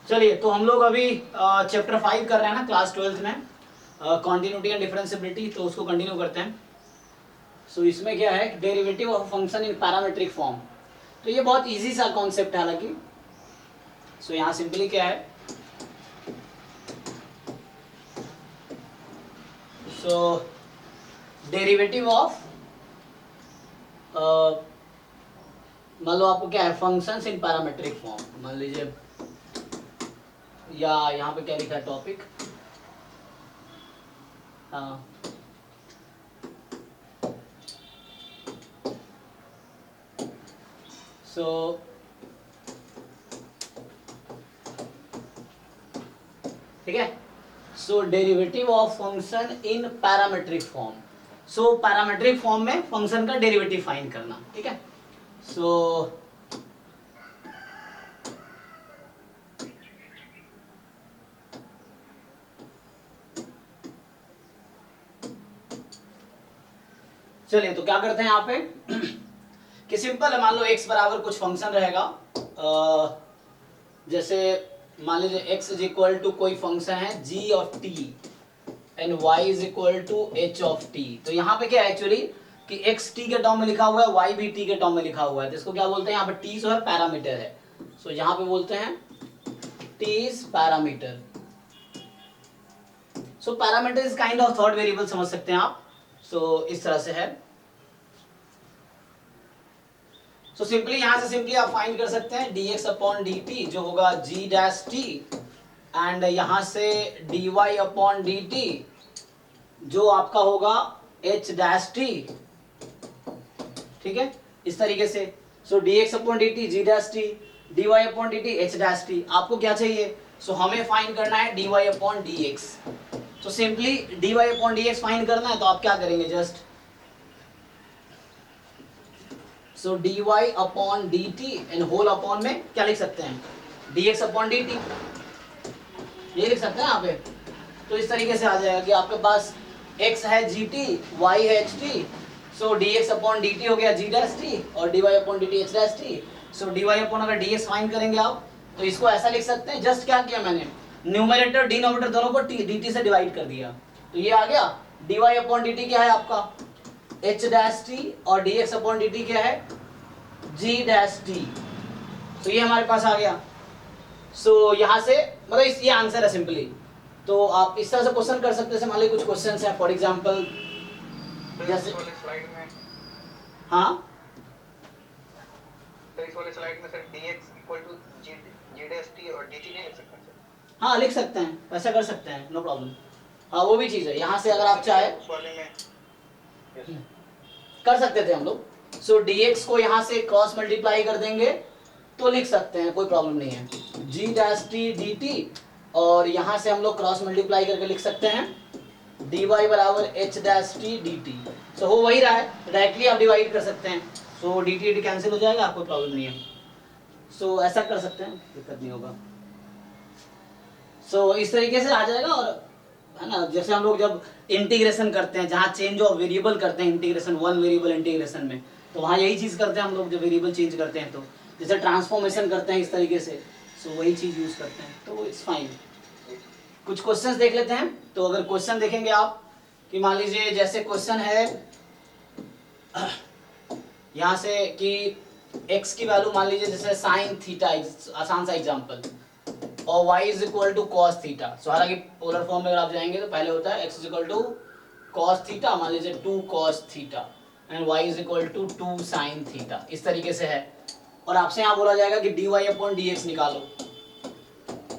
चलिए, तो हम लोग अभी चैप्टर 5 कर रहे हैं ना क्लास 12th में, कॉन्टिन्यूटी एंड डिफरेंशिएबिलिटी, तो उसको कंटिन्यू करते हैं। सो इसमें क्या है, derivative of function in parametric form. तो ये बहुत इजी सा कॉन्सेप्ट है हालांकि। सो यहाँ सिंपली क्या है, सो डेरिवेटिव ऑफ मान लो आपको क्या है, फंक्शंस इन पैरामीट्रिक फॉर्म मान लीजिए, या यहाँ पे क्या लिखा है टॉपिक, हाँ सो ठीक है। So derivative of function in parametric form. So parametric form में फंक्शन का डेरिवेटिव फाइंड करना, ठीक है। सो चलिए, तो क्या करते हैं यहाँ पे कि सिंपल है, मान लो x बराबर कुछ फंक्शन रहेगा, जैसे मान लीजिए x इज इक्वल टू कोई फंक्शन है g of t and y is equal to h of t। तो यहाँ पे क्या है एक्चुअली कि x t के टर्म में लिखा हुआ है, y भी t के टर्म में लिखा हुआ है, तो इसको क्या बोलते हैं यहाँ पे, t जो है पैरामीटर है। सो यहाँ पे बोलते हैं t is parameter. So parameter is kind of third variable, समझ सकते हैं आप। सो इस तरह से है। सो सिंपली यहां से सिंपली आप फाइंड कर सकते हैं dx अपॉन dt जो होगा g डैश t, एंड यहां से dy अपॉन dt जो आपका होगा h डैश t, ठीक है, इस तरीके से। सो dx upon dt g dash t, dy upon dt h dash t। आपको क्या चाहिए, सो हमें फाइंड करना है dy अपॉन dx। तो simply dy upon dx find करना है, तो आप क्या करेंगे, just so dy upon dt and whole upon में क्या लिख सकते हैं, dx अपॉन dt, ये लिख सकते हैं यहाँ पे। तो इस तरीके से आ जाएगा कि आपके पास x है gt, y है ht, सो dx अपॉन dt हो गया g डैश t और dy upon dt h dash t। सो dy अपॉन अगर dx फाइंड करेंगे आप, तो इसको ऐसा लिख सकते हैं, जस्ट क्या किया मैंने, न्यूमरेटर डिनोमिनेटर दोनों को dt से डिवाइड कर दिया, तो ये आ गया। dy अपॉन dt क्या है आपका h डैश t और dx अपॉन dt क्या है g डैश t। तो ये हमारे पास आ गया। सो यहाँ से मतलब ये आंसर है सिंपली। तो आप इस तरह से क्वेश्चन कर सकते हैं, मान लीजिए कुछ क्वेश्चंस हैं, फॉर एग्जांपल जैसे स्लाइड में, हाँ तो इस वाले स्लाइड में sir dx equal to g dash t और dt नहीं लिख सकते सर? हाँ लिख सकते हैं, वैसा कर सकते हैं, नो प्रॉब्लम। हाँ वो भी चीज़ है, यहाँ से अगर आप चाहे उस वाले में कर सकते थे हम लोग। सो dx को यहाँ से क्रॉस मल्टीप्लाई कर देंगे तो लिख सकते हैं, कोई प्रॉब्लम नहीं है, g डैश t dt, और यहाँ से हम लोग क्रॉस मल्टीप्लाई करके लिख सकते हैं dy बराबर h डैश t dt। सो हो वही रहा है, डायरेक्टली आप डिवाइड कर सकते हैं। सो dt dt कैंसिल हो जाएगा, कोई प्रॉब्लम नहीं है। सो ऐसा कर सकते हैं, दिक्कत नहीं होगा। सो इस तरीके से आ जाएगा। और है ना, जैसे हम लोग जब इंटीग्रेशन करते हैं, जहाँ चेंज ऑफ वेरिएबल करते हैं इंटीग्रेशन, वन वेरिएबल इंटीग्रेशन में, तो वहाँ यही चीज़ करते हैं हम लोग, जब वेरिएबल चेंज करते हैं, तो जैसे ट्रांसफॉर्मेशन करते हैं इस तरीके से, सो वही चीज़ यूज़ करते हैं, तो इट्स फाइन। कुछ क्वेश्चंस देख लेते हैं। तो अगर क्वेश्चन देखेंगे आप कि मान लीजिए जैसे क्वेश्चन है यहाँ से कि x की वैल्यू मान लीजिए जैसे साइन थीटा, आसान सा एग्जांपल, और y is equal to cos theta. So हालांकि पोलर फॉर्म में अगर आप जाएंगे तो पहले होता है x is equal to cos theta, मान लीजिए 2 cos theta, and y is equal to 2 sine theta, इस तरीके से है। और आपसे यहाँ बोला जाएगा कि dy अपॉन dx निकालो,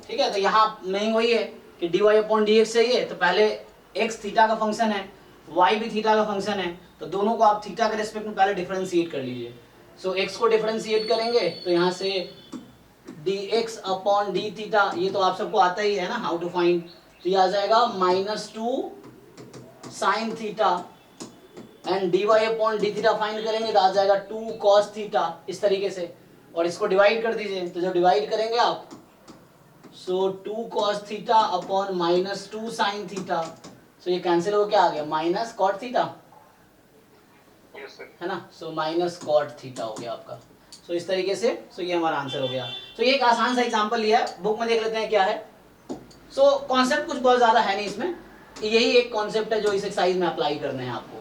ठीक है। तो यहाँ नहीं वही है कि dy अपॉन dx चाहिए, तो पहले x थीटा का फंक्शन है, y भी थीटा का फंक्शन है, तो दोनों को आप थीटा के रेस्पेक्ट में पहले डिफरेंशिएट कर लीजिए। सो x को डिफरेंशिएट करेंगे तो यहाँ से dx अपॉन डी थीटा, ये तो आप सबको आता ही है ना, हाउ टू फाइंड। तो ये आ जाएगा -2 sine theta, and dy upon d theta find करेंगे तो आ जाएगा 2 कॉस थीटा, इस तरीके से। और इसको डिवाइड कर दीजिए, तो जब डिवाइड करेंगे आप, so 2 cos theta upon -2 sine theta, so ये कैंसिल हो क्या आ गया, minus cot theta, yes sir. है ना। सो माइनस कॉट थीटा हो गया आपका। सो इस तरीके से, सो ये हमारा आंसर हो गया। तो ये एक आसान सा एग्जांपल लिया है, बुक में देख लेते हैं क्या है। सो कॉन्सेप्ट कुछ बहुत ज्यादा है नहीं इसमें, यही एक कॉन्सेप्ट है जो इस एक्सरसाइज में अप्लाई करने हैं आपको।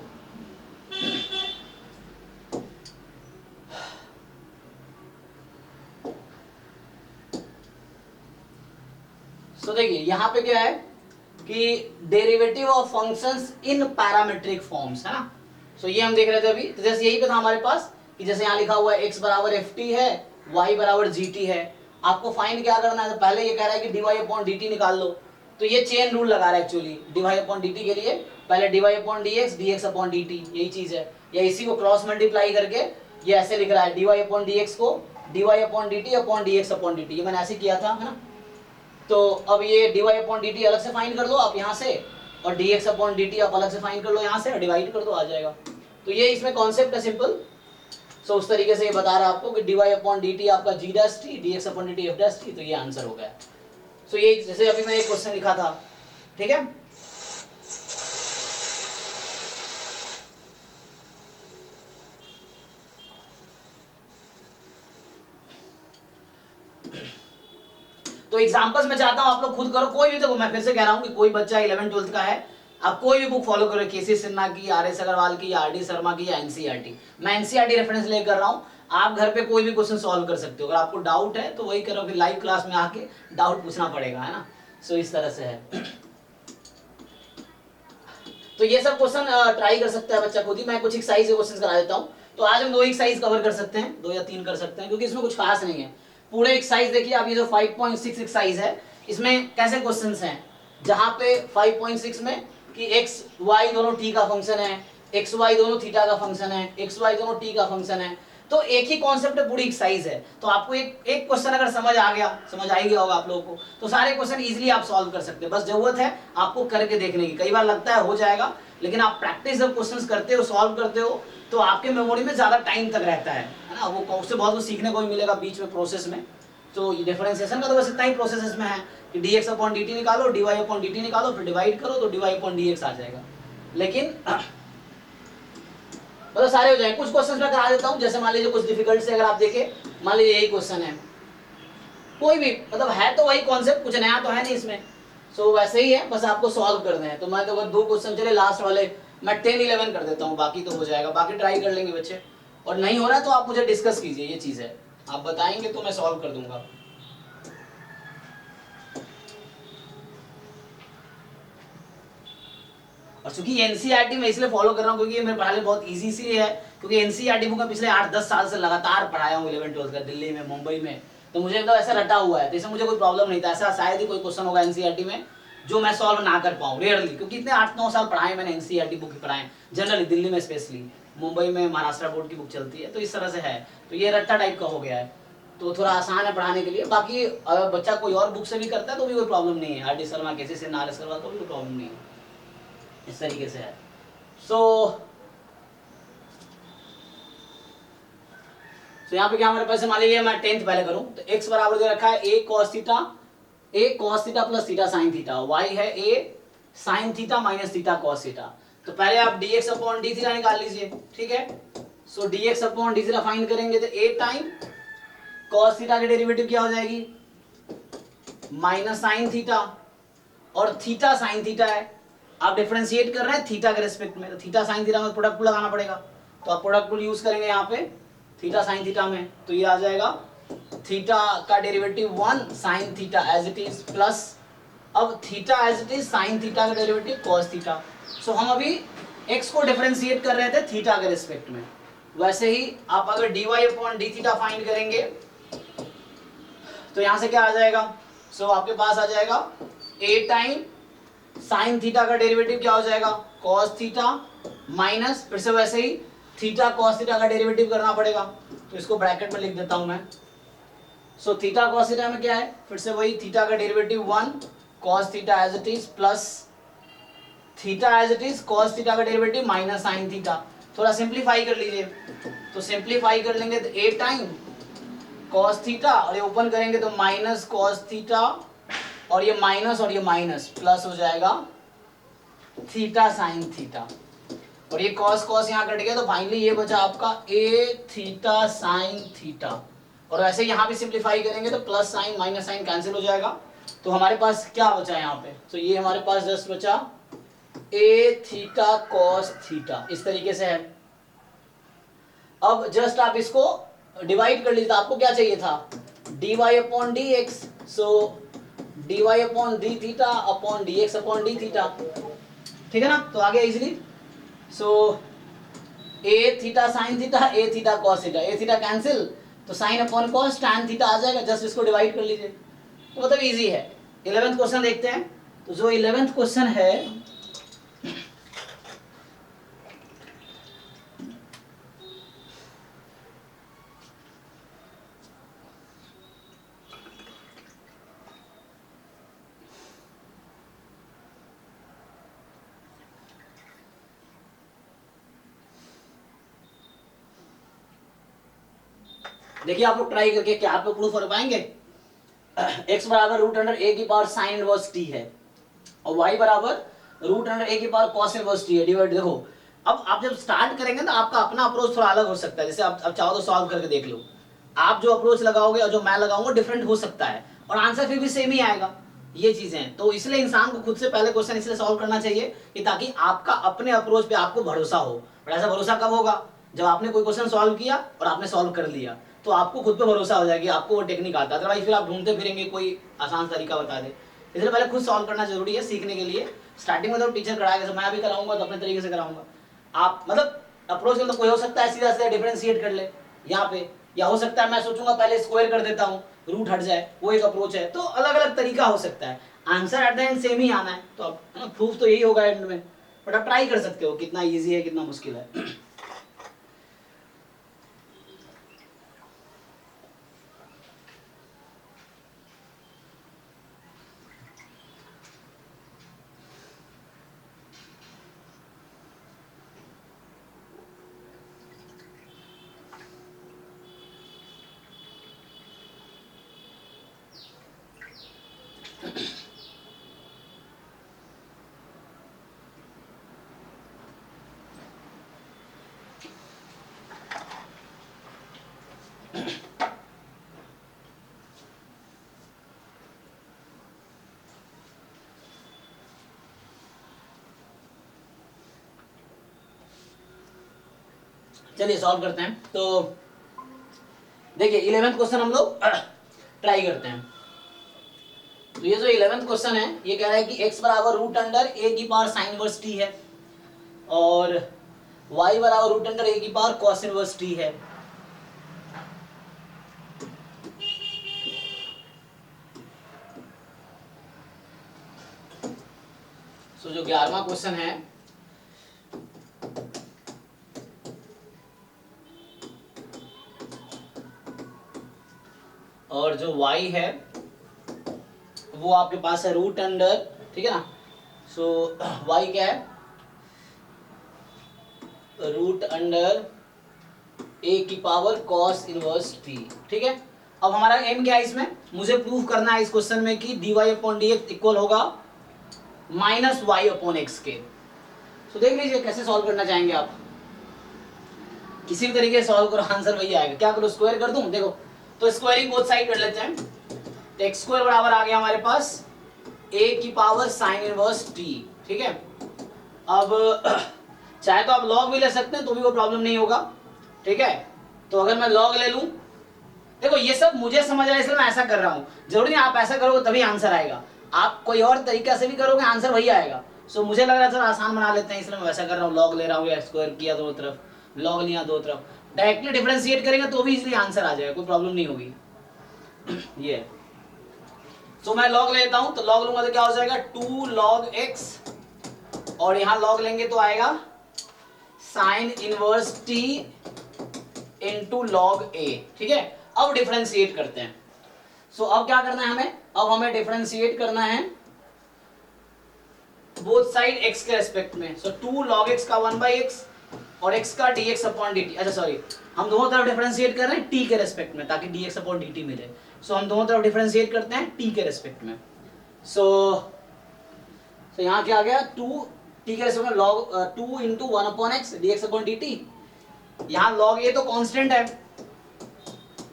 तो देखिए यहाँ पे क्या है कि derivative of functions in parametric forms है ना। सो ये हम देख रहे थे अभी, तो जैसे यही पे था हमारे पास कि जैसे यहाँ लिखा हुआ है x बराबर ft है, y बराबर gt है। आपको फाइंड क्या करना है, तो पहले ये कह रहा है कि dy अपॉन dt निकाल लो, तो ये चेन रूल लगा रहा है एक्चुअली। dy अपॉन dt के लिए पहले dy upon dx, dx upon dt, यही चीज है। या इसी को क्रॉस मल्टीप्लाई करके ये ऐसे लिख रहा है dy अपॉन dx को dy upon dt upon dx upon dt, ये मैंने ऐसे किया था है ना। तो अब ये dy अपॉन dt अलग से फाइंड कर लो आप यहाँ से, और dx अपॉन dt आप अलग से फाइंड कर लो यहाँ से, डिवाइड कर दो, आ जाएगा। तो ये इसमें कॉन्सेप्ट है सिंपल। सो उस तरीके से ये बता रहा है आपको कि dy अपॉन dt आपका g dash t, dx upon dt f dash t, तो ये आंसर हो गया। सो ये जैसे अभी मैं एक क्वेश्चन लिखा था, ठीक है। तो एग्जांपल्स मैं चाहता हूं आप लोग खुद करो, कोई भी, देखो मैं फिर से कह रहा हूं कि कोई बच्चा 11 12th का है, आप कोई भी बुक फॉलो करो, केसी सिन्हा की, आर.एस. अग्रवाल की, आर.डी. शर्मा की, या एनसीईआरटी। मैं एनसीईआरटी रेफरेंस लेकर कर रहा हूं, आप घर पे कोई भी क्वेश्चन सॉल्व कर सकते हो। अगर आपको डाउट है तो वही करो कि लाइव क्लास में आके डाउट पूछना पड़ेगा, है ना। सो इस तरह से है। तो ये सब क्वेश्चन ट्राई कर सकता है बच्चा खुद ही। मैं कुछ एक्सरसाइज के क्वेश्चन करा देता हूँ, तो आज हम 2 एक्सरसाइज कवर कर सकते हैं, 2 या 3 कर सकते हैं, क्योंकि इसमें कुछ खास नहीं है। पूरे एक्सरसाइज देखिए आप, ये जो 5.6 एक्सरसाइज है, इसमें कैसे क्वेश्चंस हैं, जहां पे 5.6 में कि x y दोनों t का फंक्शन है, x y दोनों थीटा का फंक्शन है, x y दोनों t का फंक्शन है, तो एक ही कॉन्सेप्ट है, पूरी एक्सरसाइज है। तो आपको एक क्वेश्चन अगर समझ आ गया, समझ आ ही गया होगा आप लोगों को, तो सारे क्वेश्चन इजीली आप सॉल्व कर सकते हैं। बस जरूरत है आपको करके देखने की। कई बार लगता है हो जाएगा, लेकिन आप प्रैक्टिस जब क्वेश्चंस करते हो, सॉल्व करते हो, तो आपके मेमोरी में ज्यादा टाइम तक रहता है ना। वो उससे बहुत कुछ सीखने को भी मिलेगा बीच में प्रोसेस में। तो डिफरेंशिएशन का तो बस इतना ही प्रोसेस इसमें है कि dx अपॉन dt निकालो, dy अपॉन dt निकालो, फिर डिवाइड करो तो dy अपॉन dx आ जाएगा। लेकिन मतलब सारे हो जाएंगे। कुछ क्वेश्चंस मैं करा देता हूं, जैसे मान लीजिए कुछ डिफिकल्ट से अगर आप देखें, मान लीजिए यही क्वेश्चन है, कोई भी, मतलब है तो वही कॉन्सेप्ट, कुछ नया तो है नहीं इसमें। सो वैसे ही है, बस आपको सॉल्व करने हैं। तो मैं तो अगर 2 क्वेश्चन चले, लास्ट वाले मैं 10 11 कर देता हूँ, बाकी तो हो जाएगा। बाकी ट्राई कर लेंगे बच्चे, और नहीं हो रहा है तो आप मुझे डिस्कस कीजिए, ये चीज है, आप बताएंगे तो मैं सॉल्व कर दूंगा। और चूंकि एनसीईआरटी में इसलिए फॉलो कर रहा हूँ क्योंकि मेरे पढ़ाने बहुत इजी सी है, क्योंकि एनसीईआरटी बुक में पिछले 8-10 साल से लगातार पढ़ाया हूँ 11 12 का, दिल्ली में, मुंबई में। तो मुझे एकदम ऐसा रटा हुआ है, तो इसमें मुझे कोई प्रॉब्लम नहीं था। ऐसा शायद ही कोई क्वेश्चन होगा एनसीईआरटी में जो मैं सॉल्व ना कर पाऊँ, रेयरली, क्योंकि इतने 8-9 साल पढ़ाए मैंने, एनसीईआरटी बुक पढ़ाए जनरली, दिल्ली में स्पेशली, मुंबई में महाराष्ट्र बोर्ड की बुक चलती है, तो इस तरह से है। तो ये रट्टा टाइप का हो गया है, तो थोड़ा आसान है पढ़ाने के लिए। बाकी अगर बच्चा कोई और बुक से भी करता है तो भी कोई प्रॉब्लम नहीं है, आर.डी. शर्मा, केसी सिन्हा, आर.एस. अग्रवाल, तो भी कोई प्रॉब्लम नहीं है, इस तरीके से है। सो यहाँ पे क्या हमारे पास, मान लीजिए मैं 10th पहले करूं, तो x बराबर दे रखा है a cos theta plus theta sine theta, y है a sine theta minus theta cos theta. तो पहले आप dx अपॉन डी थीटा निकाल लीजिए, ठीक है। सो dx upon d theta find करेंगे तो a टाइम कॉस थीटा की डेरिवेटिव क्या हो जाएगी, माइनस साइन थीटा, और थीटा साइन थीटा है, आप डिफरेंशिएट कर रहे हैं थीटा के रिस्पेक्ट में, तो थीटा साइन थीटा में प्रोडक्ट लगाना पड़ेगा, तो आप प्रोडक्ट यूज करेंगे यहाँ पे थीटा साइन थीटा में, तो ये आ जाएगा थीटा का derivative 1 sine theta as it is, plus अब theta as it is sine theta का डेरिवेटिव कॉस थीटा। सो हम अभी x को डिफरेंशिएट कर रहे थे थीटा के रिस्पेक्ट में, वैसे ही आप अगर dy upon d theta find करेंगे तो यहाँ से क्या आ जाएगा, सो आपके पास आ जाएगा a टाइम साइन थीटा का डेरिवेटिव क्या हो जाएगा, कॉस थीटा, माइनस फिर से वैसे ही थीटा कॉस थीटा का डेरिवेटिव करना पड़ेगा, तो इसको ब्रैकेट में लिख देता हूं मैं। सो थीटा कॉस थीटा में क्या है, फिर से वही थीटा का derivative 1 cos theta as it is, plus theta as it is cos theta का डेरिवेटिव माइनस साइन थीटा। थोड़ा सिंप्लीफाई कर लीजिए, तो सिंप्लीफाई कर लेंगे तो a टाइम कॉस थीटा, और ये ओपन करेंगे तो माइनस कॉस थीटा, और ये माइनस प्लस हो जाएगा थीटा साइन थीटा, और ये कॉस कॉस यहाँ कट गया, तो फाइनली ये बचा आपका a थीटा साइन थीटा। और वैसे यहाँ भी सिंप्लीफाई करेंगे तो plus sine minus sine cancel हो जाएगा, तो हमारे पास क्या बचा यहाँ पे, तो ये हमारे पास जस्ट बचा ए थीटा कॉस थीटा, इस तरीके से है। अब जस्ट आप इसको डिवाइड कर लीजिए, तो आपको क्या चाहिए था, dy upon d x, so dy upon d theta upon d x upon d theta, ठीक है ना, तो आ गया easily. So a theta sine theta, a theta cos theta, a theta cancel, तो sine upon cos tan theta आ जाएगा, just इसको डिवाइड कर लीजिए, तो मतलब इजी है। 11th क्वेश्चन देखते हैं, तो जो 11th क्वेश्चन है देखिए, आप लोग ट्राई करके क्या आप लोग प्रूफ कर पाएंगे। x बराबर रूट अंडर ए की पावर साइन इनवर्स टी है और y बराबर रूट अंडर ए की पावर कॉस इनवर्स टी है, डिवाइड। देखो अब आप जब स्टार्ट करेंगे ना, आपका अपना अप्रोच थोड़ा अलग हो सकता है, जैसे आप चाहो तो सॉल्व करके देख लो, आप जो अप्रोच लगाओगे और जो मैं लगाऊंगा डिफरेंट हो सकता है, और आंसर फिर भी सेम ही आएगा, ये चीजें हैं। तो इसलिए इंसान को खुद से पहले क्वेश्चन इसलिए सॉल्व करना चाहिए कि ताकि आपका अपने अप्रोच पे आपको भरोसा हो। और ऐसा भरोसा कब होगा, जब आपने कोई क्वेश्चन सॉल्व किया और आपने सॉल्व कर लिया, तो आपको खुद पे भरोसा हो जाएगी, आपको वो टेक्निक आता है। अदरवाइज फिर आप ढूंढते फिरेंगे कोई आसान तरीका बता दे, इसलिए पहले खुद सॉल्व करना जरूरी है सीखने के लिए। स्टार्टिंग में तो टीचर कराएगा, मैं भी कराऊंगा तो अपने तरीके से कराऊंगा। आप मतलब अप्रोच में तो कोई हो सकता है सीधा सीधा डिफरेंशिएट कर ले यहाँ पे, या हो सकता है मैं सोचूंगा पहले स्क्वायर कर देता हूँ, रूट हट जाए, वो एक अप्रोच है। तो अलग अलग तरीका हो सकता है, answer at the end same ही आना है, तो अब प्रूफ तो यही होगा एंड में, बट आप ट्राई कर सकते हो कितना ईजी है कितना मुश्किल है। चलिए सॉल्व करते हैं। तो देखिए 11th क्वेश्चन हम लोग ट्राई करते हैं। तो ये जो 11th क्वेश्चन है, ये कह रहा है कि x बराबर रूट अंडर ए की पावर साइन इनवर्स टी है और y बराबर रूट अंडर ए की पावर कॉस इनवर्स टी है। सो जो 11वां क्वेश्चन है, और जो y है वो आपके पास है रूट अंडर, ठीक है ना। सो y क्या है, रूट अंडर a की पावर कॉस इनवर्स t, ठीक है। अब हमारा एम क्या है इसमें, मुझे प्रूफ करना है इस क्वेश्चन में कि dy अपॉन dx इक्वल होगा माइनस y अपॉन एक्स के। तो देख लीजिए कैसे सॉल्व करना चाहेंगे आप, किसी भी तरीके से सॉल्व करो, आंसर वही आएगा। क्या करो, स्क्वायर कर दूं, देखो तो स्क्वायरिंग बोथ साइड कर लेते हैं। तो एक्स स्क्वायर बराबर आ गया हमारे पास a की पावर साइन इनवर्स t, ठीक है। अब चाहे तो आप लॉग भी ले सकते हैं तो भी वो प्रॉब्लम नहीं होगा, ठीक है। तो अगर मैं लॉग ले लूं, देखो ये सब मुझे समझ आया इसलिए मैं ऐसा कर रहा हूं, जरूरी नहीं आप ऐसा करोगे तभी आंसर आएगा, आप कोई और तरीका से भी करोगे आंसर वही आएगा। सो मुझे लग रहा है थोड़ा आसान बना लेते हैं इसलिए मैं वैसा कर रहा हूँ, लॉग ले रहा हूँ या स्क्वायर किया दोनों तरफ, लॉग लिया दो तरफ, डायरेक्टली डिफरेंशिएट करेंगे तो भी इजीली आंसर आ जाएगा, कोई प्रॉब्लम नहीं होगी। ये सो मैं लॉग लेता हूं, तो लॉग लूंगा तो क्या हो जाएगा 2 log x, और यहां लॉग लेंगे तो आएगा sign inverse t into log a, ठीक है। अब डिफरेंशिएट करते हैं। सो अब क्या करना है हमें, अब हमें डिफरेंशिएट करना है बोथ साइड x के रेस्पेक्ट में। सो 2 log x का 1/x और x का dx अपॉन dt, अच्छा सॉरी, हम दोनों तरफ डिफरेंशिएट कर रहे हैं t के रेस्पेक्ट में ताकि dx अपॉन dt मिले। सो हम दोनों तरफ डिफरेंशिएट करते हैं t के रेस्पेक्ट में। सो यहाँ क्या आ गया 2 t के रेस्पेक्ट में log 2 into 1/x dx upon dt। यहाँ log a तो कांस्टेंट है,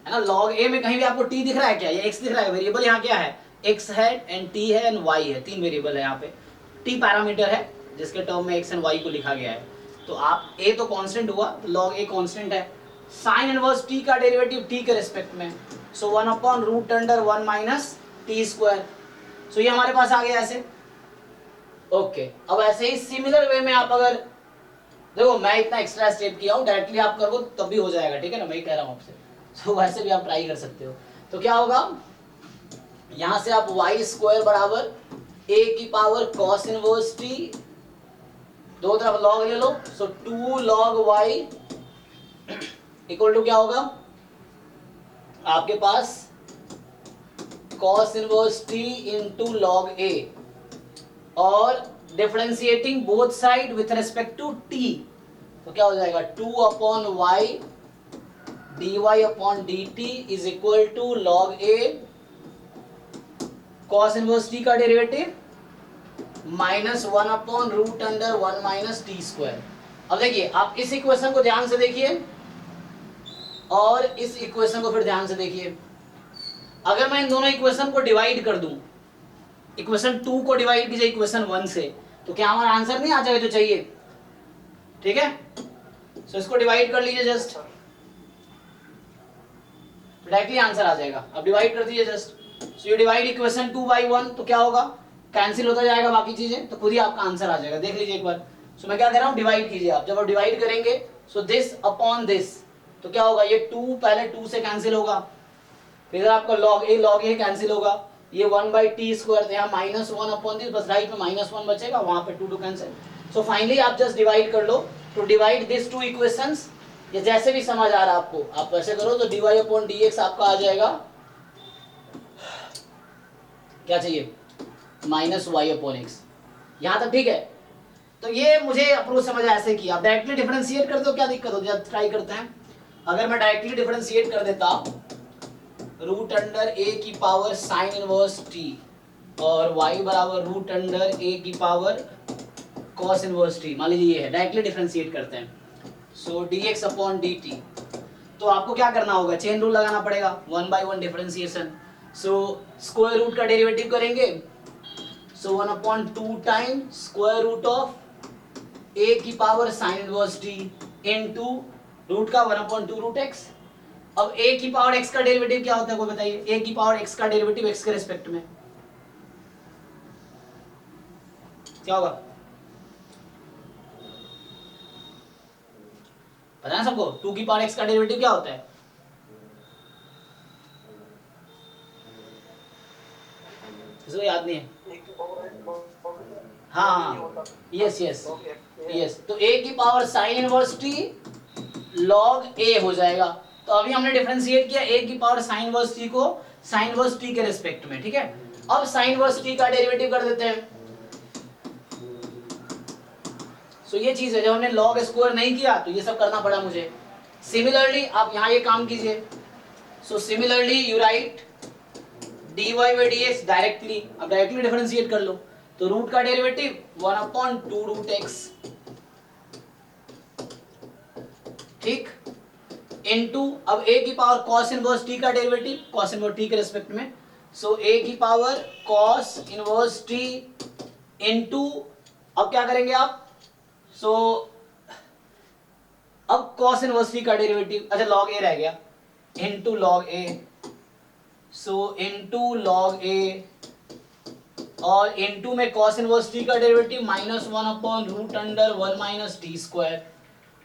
है ना। लॉग ए में कहीं भी आपको टी दिख रहा है क्या? ये एक्स दिख रहा है, वेरिएबल यहाँ क्या है? एक्स है एंड टी है एंड वाई है, 3 वेरिएबल है यहाँ पे। टी पैरामीटर है जिसके टर्म में एक्स एंड वाई को लिखा गया है। तो आप ए तो कांस्टेंट हुआ, लॉग ए कांस्टेंट है। साइन इनवर्स टी का डेरिवेटिव टी के रिस्पेक्ट में, सो 1/√1 माइनस टी स्क्वायर। सो ये हमारे पास आ गया ऐसे। ओके, अब ऐसे ही सिमिलर वे में आप अगर देखो, मैं इतना एक्स्ट्रा स्टेप किया हूँ, डायरेक्टली आप करो तब भी हो जाएगा, ठीक है ना, मैं ही कह रहा हूँ आपसे। सो वैसे भी आप ट्राई कर सकते हो। तो क्या होगा, यहां से आप वाई स्क्वायर बराबर ए की पावर कॉस इनवर्स टी, दो तरफ लॉग ले लो, so 2 log y equal to क्या होगा आपके पास cos inverse t into log a, और differentiating both side with respect to t, तो क्या हो जाएगा 2/y dy/dt is equal to log a cos inverse t का derivative minus 1/√1 minus t square. अब देखिए, आप इस इक्वेशन को ध्यान से देखिए और इस इक्वेशन को फिर ध्यान से देखिए। अगर मैं इन दोनों इक्वेशन को डिवाइड कर दूं, इक्वेशन 2 को डिवाइड कीजिए इक्वेशन 1 से, तो क्या हमारा आंसर नहीं आ जाएगा जो चाहिए? ठीक है, सो इसको डिवाइड कर लीजिए जस्ट, डायरेक्टली आंसर आ जाएगा। अब डिवाइड कर दीजिए just, so you divide equation 2 by 1, तो क्या होगा, कैंसिल होता जाएगा बाकी चीजें, तो खुद ही आपका आंसर आ जाएगा। देख लीजिए एक बार। सो मैं क्या कह रहा हूँ, डिवाइड कीजिए आप। जब आप डिवाइड करेंगे सो दिस अपॉन दिस, तो क्या होगा, ये 2 पहले 2 से कैंसिल होगा, फिर आपका लॉग ए कैंसिल होगा, ये 1/t स्क्वायर, यहाँ -1 अपॉन दिस, बस राइट में -1 बचेगा, वहां पे 2 कैंसिल। सो फाइनली आप जस्ट डिवाइड कर लो। टू डिवाइड दिस 2 इक्वेशंस, ये जैसे भी समझ आ रहा है आपको, आप वैसे करो, तो dy/dx आपका आ जाएगा, क्या चाहिए, -y/x। यहां तक ठीक है। तो ये मुझे अप्रोच समझ ऐसे किया। आप डायरेक्टली डिफरेंशिएट करते हो, क्या दिक्कत होती है? ट्राई करते हैं। अगर मैं डायरेक्टली डिफरेंशिएट कर देता √a की पावर साइन इनवर्स t और y बराबर √a की पावर कॉस इनवर्स t, मान लीजिए ये है, डायरेक्टली डिफरेंशिएट करते हैं। सो dx/dt, तो आपको क्या करना होगा, चेन रूल लगाना पड़ेगा, 1 by 1 differentiation. So square root का डेरिवेटिव करेंगे, so 1/2 time square root of a की power sine inverse t into root का 1/2√x। अब a की पावर x का डेरिवेटिव क्या होता है, कोई बताइए? a की पावर x का डेरिवेटिव x के रिस्पेक्ट में क्या होगा, पता है सबको? 2 की पावर x का डेरिवेटिव क्या होता है? किसी को याद नहीं है? हाँ, यस यस यस, तो a की power sine inverse t log a हो जाएगा। तो अभी हमने डिफरेंशिएट किया a की पावर साइन इनवर्स t को साइन इनवर्स t के रिस्पेक्ट में, ठीक है। अब साइन इनवर्स t का डेरिवेटिव कर देते हैं। सो ये चीज है, जब हमने log स्क्वायर नहीं किया तो ये सब करना पड़ा मुझे। सिमिलरली आप यहाँ ये काम कीजिए। So similarly you right dy/dx directly, अब डायरेक्टली डिफरेंशिएट कर लो, तो रूट का डेरिवेटिव 1/2√x, ठीक, इनटू अब a की पावर cos इनवर्स t का डेरिवेटिव cos इनवर्स t के रिस्पेक्ट में, सो a की power cos inverse t into, अब क्या करेंगे आप, सो अब cos इनवर्स t का डेरिवेटिव, अच्छा log a रह गया, into log a, so into log a, और इनटू में cos इनवर्स t का डेरिवेटिव -1/√1 माइनस टी स्क्वायर।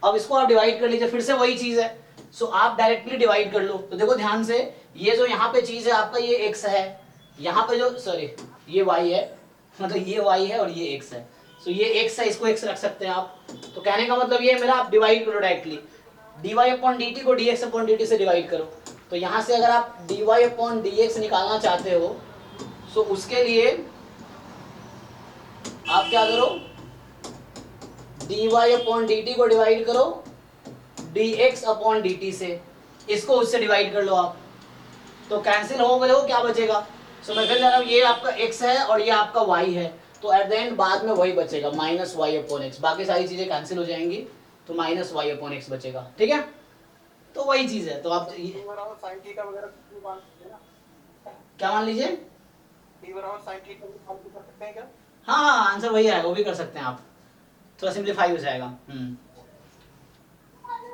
अब इसको आप डिवाइड कर लीजिए, फिर से वही चीज है। सो आप डायरेक्टली डिवाइड कर लो। तो देखो ध्यान से, ये जो यहाँ पे चीज है आपका, ये x है, यहाँ पे जो सॉरी ये y है, मतलब ये y है और ये x है। सो ये x है, इसको x रख सकते हैं आप। तो कहने का मतलब ये है मेरा, आप डिवाइड करो डायरेक्टली, dy/dt को dx/dt से डिवाइड करो। तो यहाँ से अगर आप dy/dx निकालना चाहते हो, सो उसके लिए आप क्या करो, dy/dt को डिवाइड करो dx/dt से, इसको उससे डिवाइड कर लो आप, तो कैंसिल हो गए हो, क्या बचेगा। सो मैं फिर जा रहा हूँ, ये आपका x है और ये आपका y है, तो एट द एंड बाद में वही बचेगा -y/x, बाकी सारी चीजें कैंसिल हो जाएंगी, तो -y/x बचेगा, ठीक है। तो वही चीज है। तो आप sin थीटा वगैरह मान सकते हैं ना? क्या मान लीजिए, t बराबर sin थीटा मान कर सकते हैं क्या? हाँ हाँ आंसर वही आएगा, वो भी कर सकते हैं आप, थोड़ा सिंप्लीफाई हो जाएगा।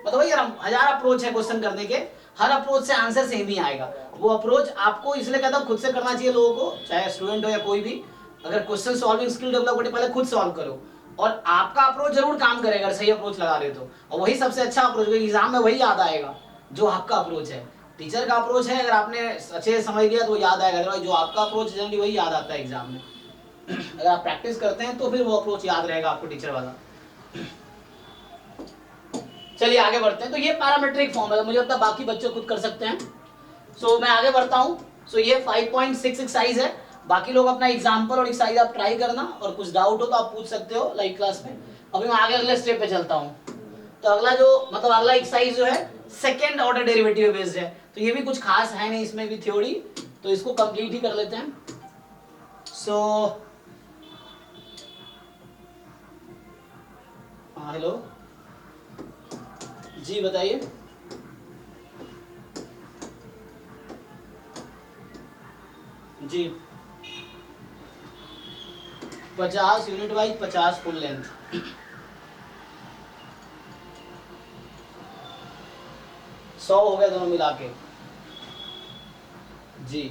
मतलब वही यार, 1000 अप्रोच है क्वेश्चन करने के, हर अप्रोच से आंसर सेम ही आएगा। वो अप्रोच आपको इसलिए कहता हूँ खुद से करना चाहिए लोगों को, चाहे स्टूडेंट हो या कोई भी। अगर क्वेश्चन सॉल्विंग स्किल डेवलप करने पहले खुद सॉल्व करो, और आपका अप्रोच जरूर काम करेगा अगर सही अप्रोच लगा रहे तो, और वही सबसे अच्छा अप्रोच, एग्जाम में वही याद आएगा जो आपका अप्रोच है। टीचर का अप्रोच है, अगर आपने अच्छे से समझ लिया तो याद आएगा, अदरवाइज जो आपका अप्रोच जनरली वही याद आता है एग्जाम में। अगर आप प्रैक्टिस करते हैं तो फिर वो अप्रोच याद रहेगा आपको टीचर वाला। चलिए आगे बढ़ते हैं। तो ये पैरामीट्रिक फॉर्म है, मुझे लगता है बाकी बच्चे खुद कर सकते हैं। सो मैं आगे बढ़ता हूँ। सो ये 5.6 एक्सरसाइज है, बाकी लोग अपना एग्जाम्पल और एक्सरसाइज आप ट्राई करना, और कुछ डाउट हो तो आप पूछ सकते हो लाइव क्लास में। अभी मैं आगे अगले स्टेप पे चलता हूँ। तो अगला जो मतलब अगला एक्सरसाइज जो है सेकेंड ऑर्डर डेरिवेटिव बेस्ड है, तो ये भी कुछ खास है नहीं इसमें भी थ्योरी, तो इसको कंप्लीट ही कर लेते हैं। सो हाँ हेलो जी बताइए। जी 50 यूनिट वाइज 50 फुल लेंथ। सौ हो गया दोनों मिला के जी।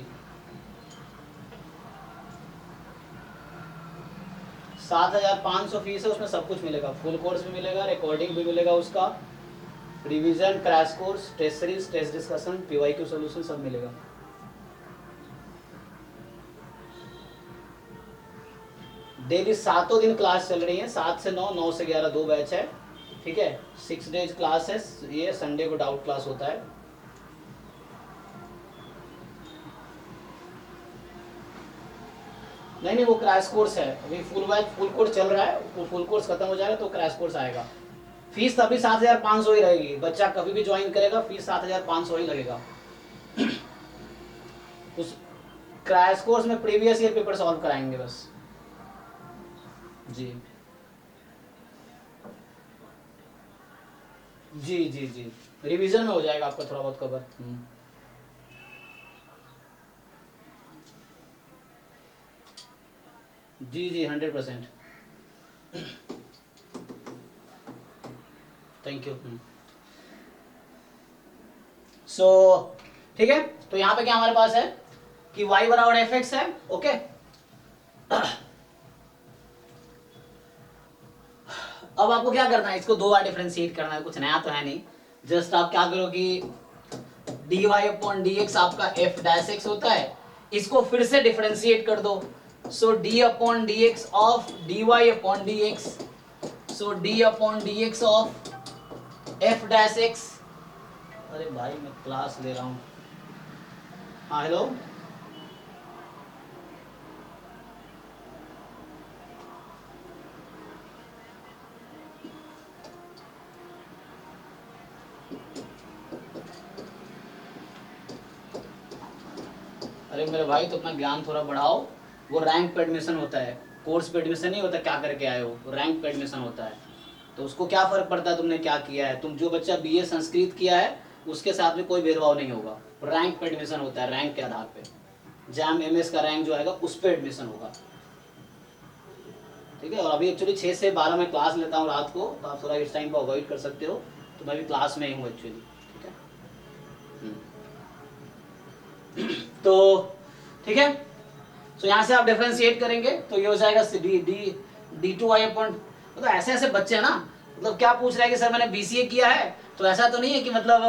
7500 फीस है, उसमें सब कुछ मिलेगा, फुल कोर्स भी मिलेगा, रिकॉर्डिंग भी मिलेगा उसका, revision, crash course, test series, test discussion, PYQ solution सब मिलेगा। डेली 7 दिन क्लास चल रही है, 7 से 9, 9 से 11 2 बैच है, ठीक है। 6 डेज क्लास है, ये संडे को डाउट क्लास होता है। नहीं वो क्रैश कोर्स है, अभी फुल बैच फुल कोर्स चल रहा है, वो फुल कोर्स खत्म हो जाएगा तो क्रैश कोर्स आएगा। फीस तभी 7500 ही रहेगी, बच्चा कभी भी ज्वाइन करेगा फीस 7500 ही लगेगा। उस क्रैश कोर्स में प्रीवियस ईयर पेपर सॉल्व कराएंगे बस जी। जी जी जी रिवीजन में हो जाएगा आपका थोड़ा बहुत कवर। जी जी 100%। Thank you. सो ठीक है, तो यहाँ पे क्या हमारे पास है कि y बराबर एफ एक्स है, ओके। अब आपको क्या करना है, इसको 2 बार डिफरेंशिएट करना है, कुछ नया तो है नहीं। जस्ट आप क्या करो कि dy अपॉन dx आपका f डैश x होता है, इसको फिर से डिफरेंशिएट कर दो। सो d upon dx of dy upon dx, so d upon dx of f dash x। अरे भाई मैं क्लास ले रहा हूँ। हाँ हेलो अरे मेरे भाई तो अपना ज्ञान थोड़ा बढ़ाओ। वो रैंक पे एडमिशन होता है, कोर्स पे एडमिशन नहीं होता क्या करके आए हो, रैंक पे एडमिशन होता है। तो उसको क्या फर्क पड़ता है तुमने क्या किया है, तुम जो बच्चा बीए संस्कृत किया है उसके साथ में कोई भेदभाव नहीं होगा। रैंक पे एडमिशन होता है, रैंक के आधार पे जैम एमएस का रैंक जो आएगा उस पर एडमिशन होगा, ठीक है। और अभी एक्चुअली 6 से 12 में क्लास लेता हूँ रात को, तो आप थोड़ा इस टाइम पर अवॉइड कर सकते हो, तो मैं भी क्लास में ही हूँ एक्चुअली, ठीक है। तो ठीक है, तो यहाँ से आप डिफरेंशिएट करेंगे तो ये हो जाएगा d2y अपॉन, मतलब ऐसे ऐसे बच्चे हैं ना, मतलब क्या पूछ रहे हैं कि सर मैंने बीसीए किया है, तो ऐसा तो नहीं है कि मतलब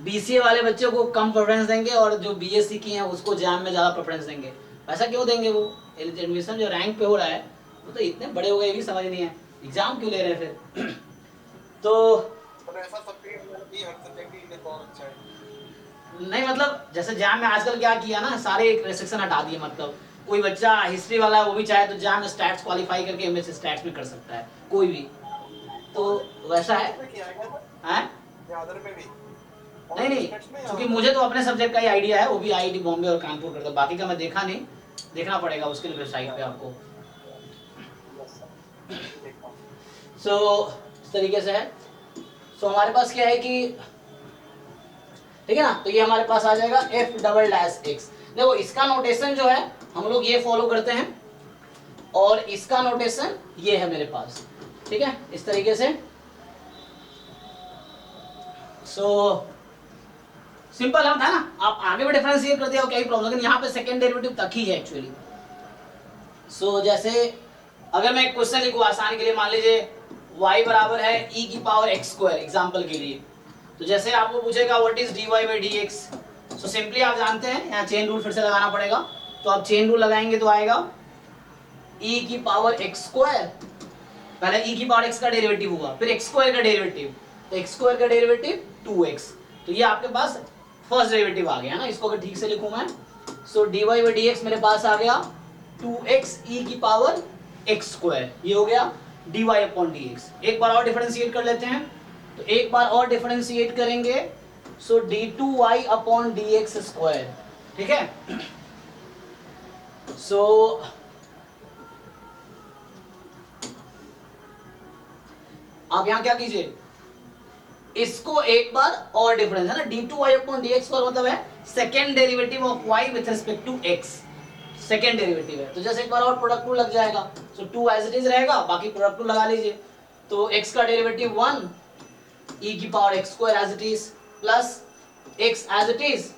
बीसीए वाले बच्चों को कम प्रेफरेंस देंगे और जो बीएससी किए हैं उसको जैम में ज़्यादा प्रेफरेंस देंगे। ऐसा क्यों देंगे, वो एडमिशन जो रैंक पे हो रहा है वो तो इतने बड़े हो गए, ये भी समझ नहीं है, एग्जाम क्यों ले रहे हैं फिर। तो ऐसा सब्जेक्ट भी हर सब्जेक्ट के लिए बहुत अच्छा है। नहीं मतलब जैसे जैम में आजकल क्या किया ना, सारे रेस्ट्रिक्शन हटा दिए, मतलब कोई बच्चा हिस्ट्री वाला है वो भी चाहे तो जैम स्टैट्स क्वालिफाई करके एमएस स्टैट्स में कर सकता है कोई भी, तो वैसा है हैं? नहीं नहीं, क्योंकि मुझे तो अपने सब्जेक्ट का ही आइडिया है, वो भी आईआईटी बॉम्बे और कानपुर करता, बाकी का मैं देखा नहीं, देखना पड़ेगा उसके लिए वेबसाइट पे आपको। सो इस तरीके से है। सो हमारे पास क्या है कि ठीक है ना। तो ये हमारे पास आ जाएगा एफ डबल डैश एक्स। देखो इसका नोटेशन जो है हम लोग ये फॉलो करते हैं और इसका नोटेशन ये है मेरे पास, ठीक है, इस तरीके से। सो सिंपल हम था ना, आप आगे भी डिफरेंशिएट करते हो क्या ही प्रॉब्लम, लेकिन यहाँ पे सेकेंड डेरिवेटिव तक ही है एक्चुअली। सो जैसे अगर मैं एक क्वेश्चन लिखूँ आसान के लिए, मान लीजिए y बराबर है e की पावर x स्क्वायर एग्जाम्पल के लिए, तो जैसे आपको पूछेगा what is dy by D x, so simply आप जानते हैं यहाँ चेन रूल फिर से लगाना पड़ेगा। तो आप चेन रूल लगाएंगे तो आएगा e की पावर x स्क्वायर, पहले e की पावर x का डेरिवेटिव हुआ, फिर x स्क्वायर का डेरिवेटिव, तो x स्क्वायर का डेरिवेटिव 2x, तो ये आपके पास फर्स्ट डेरिवेटिव आ गया ना। इसको अगर ठीक से लिखूं मैं, सो dy बाई डी एक्स मेरे पास आ गया 2x e की पावर x स्क्वायर, ये हो गया dy अपॉन dx। एक बार और डिफरेंशिएट कर लेते हैं, तो एक बार और डिफरेंशिएट करेंगे, सो d2y अपॉन dx स्क्वायर, ठीक है। सो आप यहां क्या कीजिए, इसको एक बार और डिफरेंस है ना, d2y अपॉन dx का मतलब है second derivative of y with respect to x, second derivative है। तो जैसे एक बार और प्रोडक्ट रूल लग जाएगा, सो 2 एज इट इज रहेगा, बाकी प्रोडक्ट रूल लगा लीजिए। तो x का डेरिवेटिव 1 e की power x square as it is, plus x as it is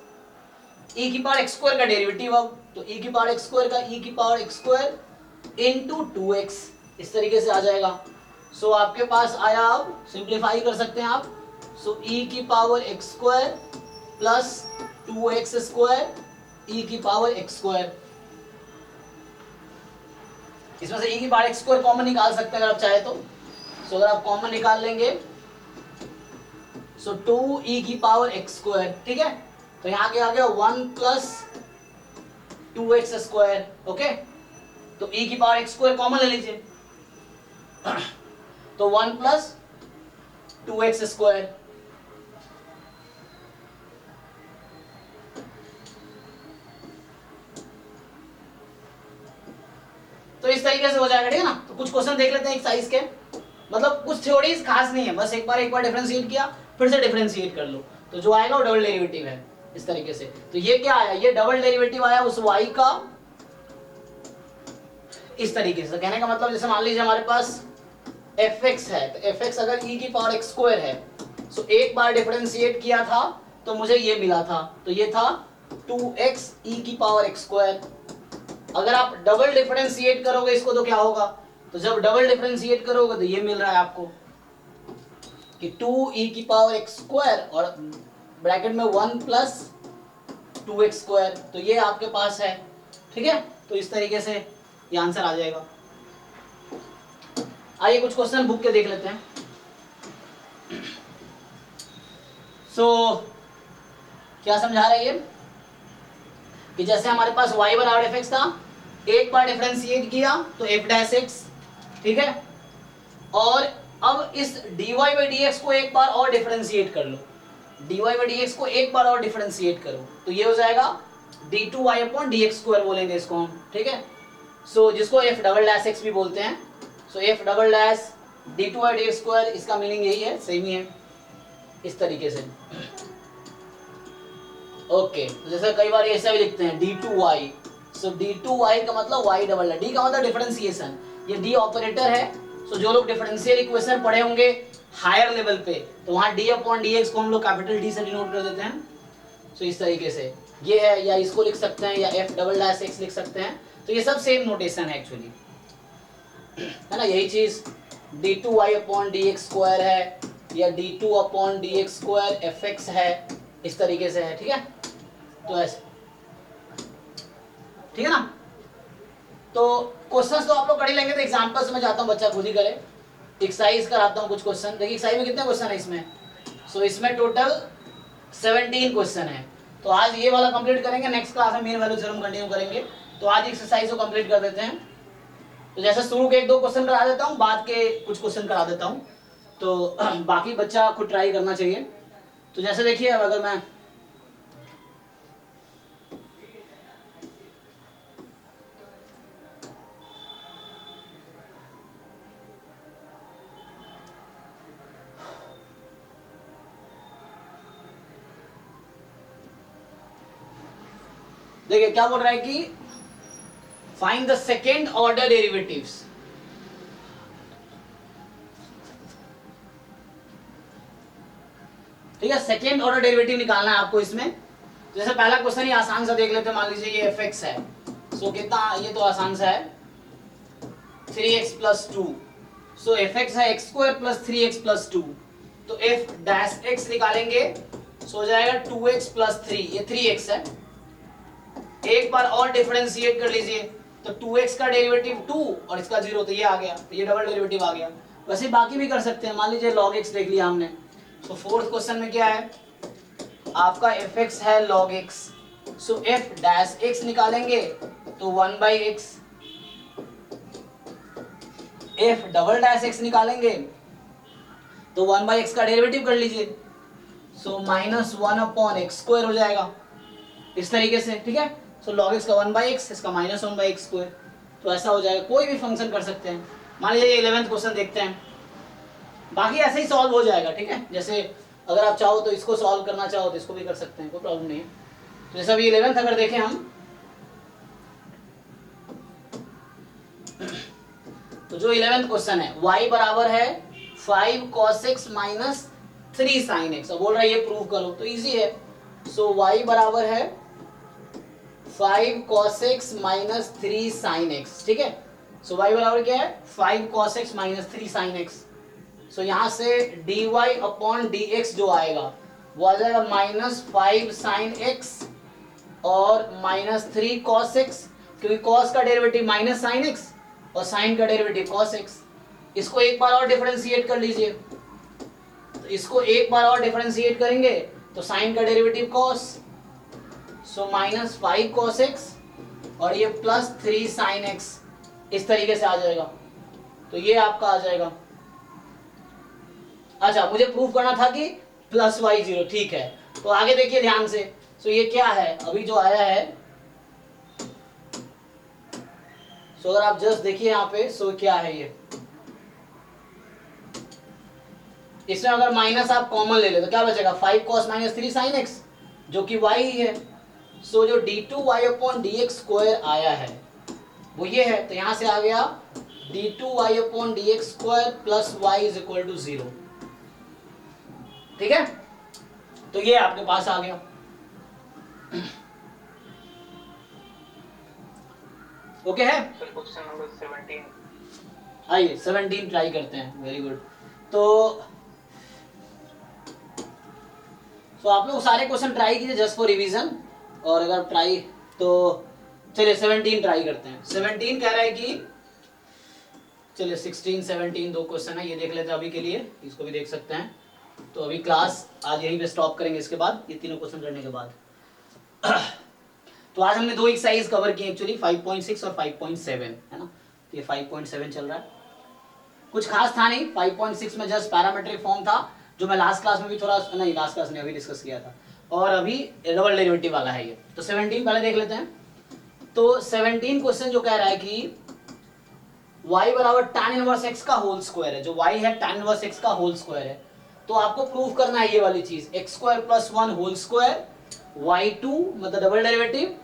e की पावर x स्क्वायर का डेरिवेटिव, अब तो e की पावर x स्क्वायर का e की power x square into 2x, इस तरीके से आ जाएगा। सो आपके पास आया, अब सिंप्लीफाई कर सकते हैं आप, सो e की power x square plus 2x square e की पावर x स्क्वायर, इसमें से e की पावर x स्क्वायर कॉमन निकाल सकते हैं अगर आप चाहे तो। सो अगर आप कॉमन निकाल लेंगे, सो 2e की पावर x स्क्वायर, ठीक है, तो यहाँ क्या आ गया 1 प्लस 2x स्क्वायर, ओके। तो e की पावर x स्क्वायर कॉमन ले लीजिए, तो 1 प्लस 2x स्क्वायर, तो इस तरीके से हो जाएगा, ठीक है ना। तो कुछ क्वेश्चन देख लेते हैं एक्सरसाइज के, मतलब कुछ थ्योरीज खास नहीं है, बस एक बार डिफरेंशिएट किया, फिर से डिफरेंशिएट कर लो, तो जो आएगा वो डबल डेरिवेटिव है इस तरीके से। तो ये क्या आया, ये डबल डेरिवेटिव आया उस y का इस तरीके से। कहने का मतलब जैसे मान लीजिए हमारे पास fx है, तो fx अगर e की पावर x स्क्वायर है, सो एक बार डिफरेंशिएट किया था तो मुझे ये मिला था, तो ये था 2x e की पावर x स्क्वायर। अगर आप डबल डिफरेंशिएट करोगे इसको तो क्या होगा, तो जब डबल डिफरेंशिएट करोगे तो ये मिल रहा है आपको कि 2e की पावर x स्क्वायर और ब्रैकेट में 1 प्लस 2x स्क्वायर, तो ये आपके पास है, ठीक है। तो इस तरीके से ये आंसर आ जाएगा। आइए कुछ क्वेश्चन बुक के देख लेते हैं। सो क्या समझा रहा है ये, कि जैसे हमारे पास y बराबर एफ एक्स था, एक बार डिफरेंशिएट किया तो एफ डैश एक्स, ठीक है, और अब इस dy बाई डी एक्स को एक बार और डिफरेंशिएट कर लो, dy बाई डी एक्स को एक बार और डिफरेंशिएट करो, तो ये हो जाएगा d2y upon d x square बोलेंगे इसको हम, ठीक है। सो जिसको f डबल डैश एक्स भी बोलते हैं, सो f double dash d2y D x square, इसका मीनिंग यही है, सेम ही है इस तरीके से। ओके, तो जैसे कई बार ऐसा भी लिखते हैं d2y, सो d2y का मतलब y डबल d का मतलब डिफरेंशिएशन, ये d ऑपरेटर है। सो जो लोग डिफरेंशियल इक्वेशन पढ़े होंगे हायर लेवल पे, तो वहाँ d अपॉन डी एक्स को हम लोग कैपिटल D से डिनोट कर देते हैं। सो इस तरीके से ये है, या इसको लिख सकते हैं, या f डबल डैश एक्स लिख सकते हैं, तो ये सब सेम नोटेशन है एक्चुअली, है ना। यही चीज d2y upon d x square है, या d2 upon d x square F x है, इस तरीके से है, ठीक है। तो ऐसे, ठीक है ना। तो क्वेश्चंस तो आप लोग कर ही लेंगे, तो एग्जांपल्स में जाता हूँ, बच्चा खुद ही करे। एक्सरसाइज कराता हूँ कुछ क्वेश्चन, देखिए एक्सरसाइज में कितने क्वेश्चन है इसमें, सो इसमें टोटल 17 क्वेश्चन है। तो आज ये वाला कंप्लीट करेंगे, नेक्स्ट क्लास में मीन वैल्यू थ्योरम कंटिन्यू करेंगे। तो आज एक्सरसाइज को कंप्लीट कर देते हैं। तो जैसे शुरू के 1-2 क्वेश्चन करा देता हूँ, बाद के कुछ क्वेश्चन करा देता हूँ, तो बाकी बच्चा खुद ट्राई करना चाहिए। तो जैसे देखिए, अब अगर मैं देखिए क्या बोल रहा है कि find the second order derivatives. ठीक है, सेकेंड ऑर्डर डेरिवेटिव निकालना है आपको इसमें। जैसे पहला क्वेश्चन ही आसान सा देख लेते हैं, मान लीजिए ये fx है, सो कितना, ये तो आसान सा है 3x प्लस 2, सो fx है x square plus 3x plus 2, तो f डैश x निकालेंगे, सो हो जाएगा 2x प्लस 3, ये 3x है। एक बार और डिफरेंशिएट कर लीजिए, तो 2x का डेरिवेटिव 2 और इसका 0, तो ये आ गया, तो ये डबल डेरिवेटिव आ गया। वैसे बाकी भी कर सकते हैं, मान लीजिए log x देख लिया हमने, तो फोर्थ क्वेश्चन में क्या है आपका fx है log x, सो f डैश x निकालेंगे तो 1/x, f double dash x निकालेंगे तो 1/x का डेरिवेटिव कर लीजिए, सो -1/x² हो जाएगा इस तरीके से। ठीक है, सो log x का 1/x, इसका -1/x², तो ऐसा हो जाएगा। कोई भी फंक्शन कर सकते हैं। मान लीजिए 11th क्वेश्चन देखते हैं, बाकी ऐसे ही सॉल्व हो जाएगा। ठीक है, जैसे अगर आप चाहो तो इसको सॉल्व करना चाहो तो इसको भी कर सकते हैं, कोई प्रॉब्लम नहीं है। तो जैसे अभी 11th अगर देखें हम, तो जो 11th क्वेश्चन है y बराबर है 5 cos x minus 3 sin x, अब बोल रहा है ये प्रूव करो, तो इजी है। सो y बराबर है 5 cos x minus 3 sin x। ठीक है, सो y बराबर क्या है 5 cos x minus 3 sin x। सो यहाँ से dy अपॉन dx जो आएगा वो आ जाएगा -5 sin x और -3 cos x, क्योंकि cos का डेरिवेटिव माइनस sin x और sin का डेरिवेटिव cos x। इसको एक बार और डिफरेंशिएट कर लीजिए, तो इसको एक बार और डिफरेंशिएट करेंगे तो sin का डेरिवेटिव cos, सो -5 cos x और ये +3 sin x, इस तरीके से आ जाएगा। तो ये आपका आ जाएगा। अच्छा, मुझे प्रूफ करना था कि +y0, ठीक है, तो आगे देखिए ध्यान से। सो ये क्या है अभी जो आया है, सो अगर आप जस्ट देखिए यहाँ पे, सो क्या है ये, इसमें अगर माइनस आप कॉमन ले ले तो क्या बचेगा 5 cos माइनस 3 sin x, जो कि y ही है। सो जो d2y अपॉन dx² आया है वो ये है, तो यहां से आ गया d2y upon dx² plus y is equal to 0। ठीक है, तो ये आपके पास आ गया। ओके है, क्वेश्चन नंबर 17, आइए 17 ट्राई करते हैं। Very good. तो आप लोग सारे क्वेश्चन ट्राई कीजिए जस्ट फॉर रिवीजन, और अगर ट्राई तो चलिए 17 ट्राई करते हैं। 17 कह रहा है कि, चलिए 16 17 दो क्वेश्चन है, ये देख लेते हैं अभी के लिए, इसको भी देख सकते हैं। तो अभी क्लास आज यहीं पे स्टॉप करेंगे, इसके बाद ये तीनों क्वेश्चन करने के बाद। तो आज हमने दो एक्सरसाइज कवर की एक्चुअली, 5.6 और 5.7 है ना, तो ये 5.7 चल रहा है। कुछ खास था नहीं, 5.6 में जस्ट पैरामेट्रिक फॉर्म था, जो मैं लास्ट क्लास में भी थोड़ा, नहीं लास्ट क्लास में अभी डिस्कस किया था, और अभी डबल डेरिवेटिव वाला है ये। तो 17 पहले देख लेते हैं। तो 17 क्वेश्चन जो कह रहा है कि y बराबर tan इनवर्स x का होल स्क्वायर है, जो y है tan इनवर्स x का होल स्क्वायर है, तो आपको प्रूफ करना है ये वाली चीज, x² plus 1 whole square, y2 मतलब double derivative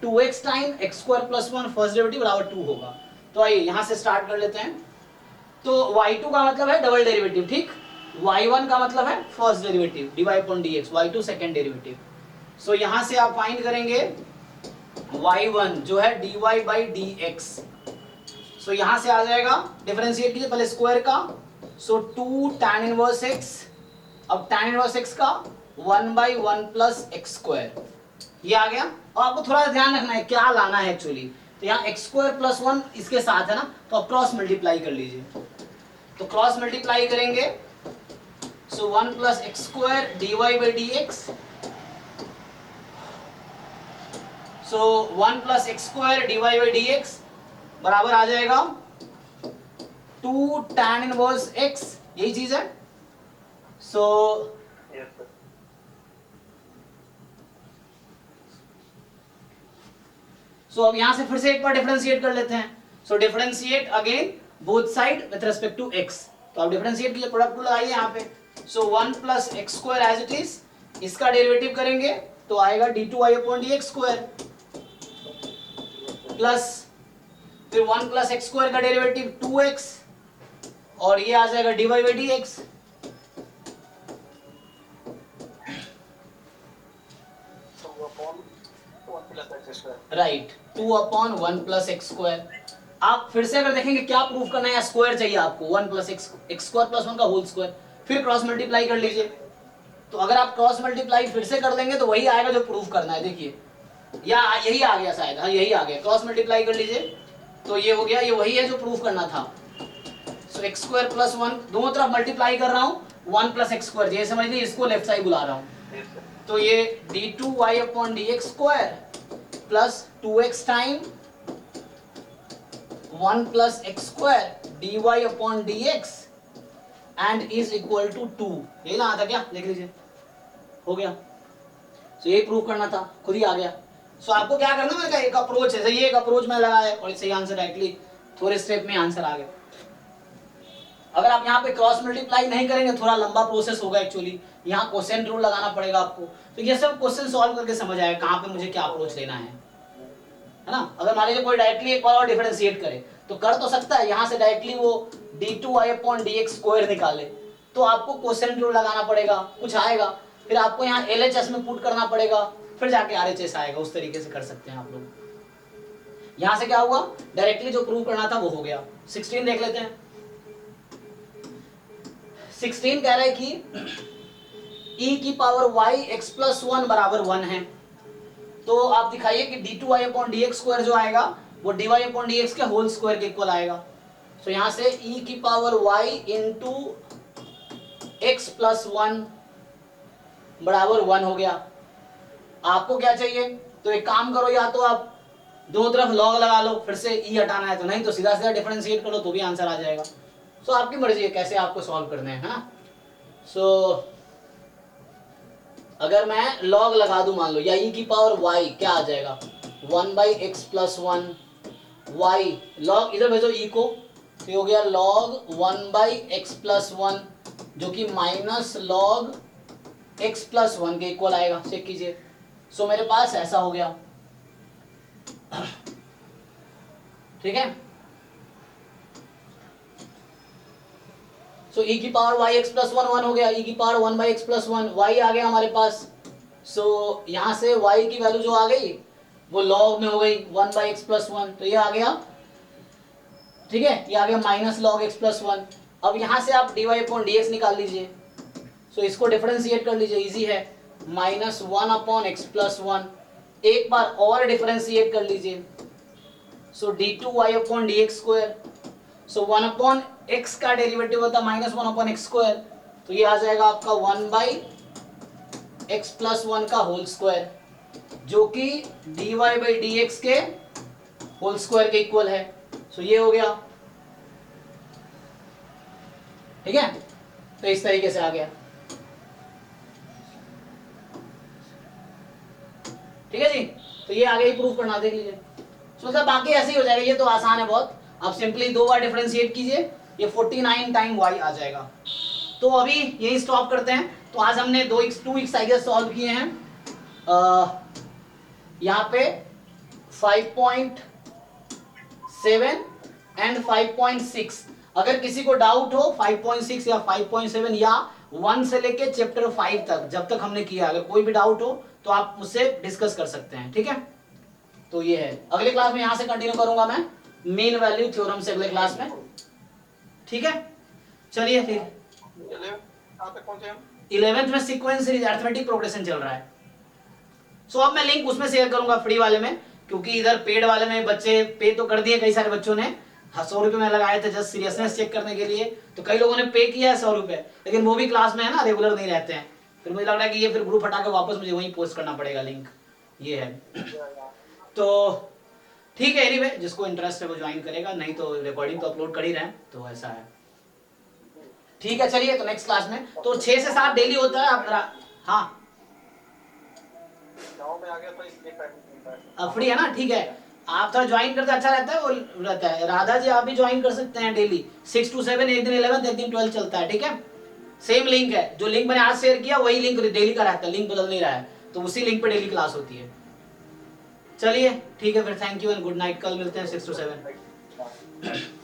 2x time x² plus 1 first derivative बराबर 2 होगा। तो आइए यहां से स्टार्ट कर लेते हैं। तो y2 का मतलब है डबल डेरिवेटिव, ठीक, y1 का मतलब है first derivative dy upon dx, y2 second derivative. So यहां से आप फाइंड करेंगे y1 जो है dy बाई dx। सो यहां से आ जाएगा, डिफरेंशिएट कीजिए पहले स्क्वायर का, सो 2 tan इनवर्स x, अब tan इनवर्स x का 1/1 प्लस x², ये आ गया। और आपको थोड़ा ध्यान रखना है क्या लाना है एक्चुअली, तो यहाँ x² प्लस 1 इसके साथ है ना, तो आप क्रॉस मल्टीप्लाई कर लीजिए। तो क्रॉस मल्टीप्लाई करेंगे, सो 1 plus x² dy by dx, so 1 plus x² dy by dx बराबर आ जाएगा 2 tan इनवर्स x, यही चीज है। सो यस सर, अब यहां से फिर से एक बार डिफरेंशिएट कर लेते हैं। So differentiate again both side with respect to x, तो आप डिफरेंशिएट कीजिए, प्रोडक्ट को लगाइए यहाँ पे। So 1 plus x² as it is, इसका डेरिवेटिव करेंगे तो आएगा d2y अपॉन dx²। प्लस फिर 1 प्लस एक्स स्क्वायर का डेरिवेटिव 2x और ये आ जाएगा dy by dx। Right, 2/1 plus X square. आप फिर से अगर देखेंगे क्या प्रूफ करना है, या स्क्वायर चाहिए आपको 1 प्लस एक्स स्क्वायर प्लस 1 का होल स्क्वायर, फिर क्रॉस मल्टीप्लाई कर लीजिए। तो अगर आप क्रॉस मल्टीप्लाई फिर से कर देंगे तो वही आएगा जो प्रूफ करना है। देखिए या यही आ गया शायद, हाँ यही आ गया, क्रॉस मल्टीप्लाई कर लीजिए तो ये हो गया, ये वही है जो प्रूफ करना था। सो एक्स स्क्वायर प्लस 1 दोनों तरफ मल्टीप्लाई कर रहा हूँ, 1 प्लस एक्स स्क्वायर, ये समझ लीजिए इसको लेफ्ट साइड बुला रहा हूँ। तो ये d2y upon dx square plus 2x time 1 plus X square dy upon dx and is equal to 2। यही ना आता क्या, देख लीजिए हो गया। सो ये प्रूव करना था, खुद ही आ गया। सो आपको क्या करना, मैंने कहा एक अप्रोच है, ये एक अप्रोच में लगाया और सही आंसर डायरेक्टली थोड़े स्टेप में आंसर आ गया। अगर आप यहाँ पे क्रॉस मल्टीप्लाई नहीं करेंगे थोड़ा लंबा प्रोसेस होगा एक्चुअली, यहाँ कोसेंट रूल लगाना पड़ेगा आपको। तो ये सब क्वेश्चन सॉल्व करके समझ आएगा कहाँ पे मुझे क्या अप्रोच लेना है ना। अगर मान लीजिए कोई डायरेक्टली एक बार और डिफरेंशिएट करे तो कर तो सकता है, यहाँ से डायरेक्टली वो d2y अपॉन dx स्क्वायर निकाले, तो आपको कोसेंट रूल लगाना पड़ेगा, कुछ आएगा, फिर आपको यहाँ LHS में पुट करना पड़ेगा, फिर जाके RHS आएगा। उस तरीके से कर सकते हैं आप लोग। यहाँ से क्या हुआ, डायरेक्टली जो प्रूव करना था वो हो गया। 16 देख लेते हैं। 16 कह रहा है कि e की पावर y x प्लस 1 बराबर 1 है। तो आप दिखाइए कि d2y अपॉन dx स्क्वायर जो आएगा वो dy अपॉन dx के होल स्क्वायर के इक्वल आएगा। तो यहाँ से e की power y into x plus 1 बराबर 1 हो गया। आपको क्या चाहिए, तो एक काम करो, या तो आप दोनों तरफ लॉग लगा लो, फिर से e हटाना है तो, नहीं तो सीधा सीधा डिफरेंशिएट कर लो तो भी आंसर आ जाएगा। सो आपकी मर्जी है कैसे आपको सॉल्व करने हैं, है ना। सो अगर मैं लॉग लगा दूं मान लो, या e की पावर y क्या आ जाएगा 1 by x plus 1 y, log इधर भेजो e को, तो हो गया log 1 बाई एक्स प्लस 1 जो कि माइनस लॉग x प्लस 1 के इक्वल आएगा। चेक कीजिए। सो मेरे पास ऐसा हो गया, ठीक है। सो e की पावर y x प्लस 1 1 हो गया, e की power 1 by x plus 1 y आ गया हमारे पास। सो यहाँ से y की वैल्यू जो आ गई वो log में हो गई 1 बाई एक्स प्लस 1, तो ये आ गया, ठीक है, ये आ गया माइनस लॉग x प्लस 1। अब यहाँ से आप dy अपॉन dx निकाल लीजिए। सो इसको डिफरेंशिएट कर लीजिए, इजी है, माइनस 1 अपॉन एक्स प्लस 1। एक बार और डिफरेंशिएट कर लीजिए। सो d2y अपॉन dx स्क्वायर, सो 1 अपॉन x का डेरिवेटिव होता है माइनस 1 अपॉन एक्स स्क्वायर, तो ये आ जाएगा आपका 1 बाई एक्स प्लस 1 का होल स्क्वायर जो कि dy बाई dx के होल स्क्वायर के इक्वल है। सो ये हो गया, ठीक है। तो इस तरीके से आ गया, ठीक है जी। तो ये आगे ही प्रूफ करना, देख लीजिए। सो मतलब बाकी ऐसे ही हो जाएगा, ये तो आसान है बहुत। आप सिंपली 2 बार डिफरेंशिएट कीजिए, ये 49 टाइम y आ जाएगा। तो अभी यही स्टॉप करते हैं। तो आज हमने 2 एक्सरसाइजेस सॉल्व किए हैं। यहाँ पे 5.7 एंड 5.6। अगर किसी को डाउट हो 5.6 या 5.7 या 1 से लेके चैप्टर 5 तक, जब तक हमने किया, अगर कोई भी डाउट हो तो आप मुझसे डिस्कस कर सकते हैं, ठीक है। तो ये है, अगले क्लास में यहाँ से कंटिन्यू करूंगा मैं मीन वैल्यू थ्योरम से अगले क्लास में, ठीक है। चलिए फिर 11th में सीक्वेंस सीरीज अरिथमेटिक प्रोग्रेशन चल रहा है। सो अब मैं लिंक उसमें शेयर करूंगा फ्री वाले में, क्योंकि इधर पेड वाले में बच्चे पे तो कर दिए, कई सारे बच्चों ने 100 रुपए में लगाए थे जस्ट सीरियसनेस चेक करने के लिए। तो कई लोगों ने पे किया है 100 रुपए, लेकिन वो भी क्लास में है ना, रेगुलर नहीं रहते हैं। फिर मुझे लग रहा है कि ये फिर ग्रुप हटा के वापस मुझे वहीं पोस्ट करना पड़ेगा लिंक, ये है। तो ठीक है, एनीवे जिसको इंटरेस्ट है वो ज्वाइन करेगा, नहीं तो रिकॉर्डिंग तो अपलोड कर ही रहे हैं, तो ऐसा है, ठीक है। चलिए तो नेक्स्ट क्लास में तो 6 से 7 डेली होता है। आप हाँ गाँव में आ गया तो इसलिए अब फ्री है ना, ठीक है। आप थोड़ा ज्वाइन करते अच्छा रहता है, वो रहता है। राधा जी आप भी ज्वाइन कर सकते हैं डेली 6 to 7, एक दिन 11th एक दिन 12 चलता है, ठीक है। सेम लिंक है, जो लिंक मैंने आज शेयर किया वही लिंक डेली का रहता है, लिंक बदल नहीं रहा है, तो उसी लिंक पे डेली क्लास होती है, चलिए ठीक है फिर, thank you and good night, कल मिलते हैं 6 to 7।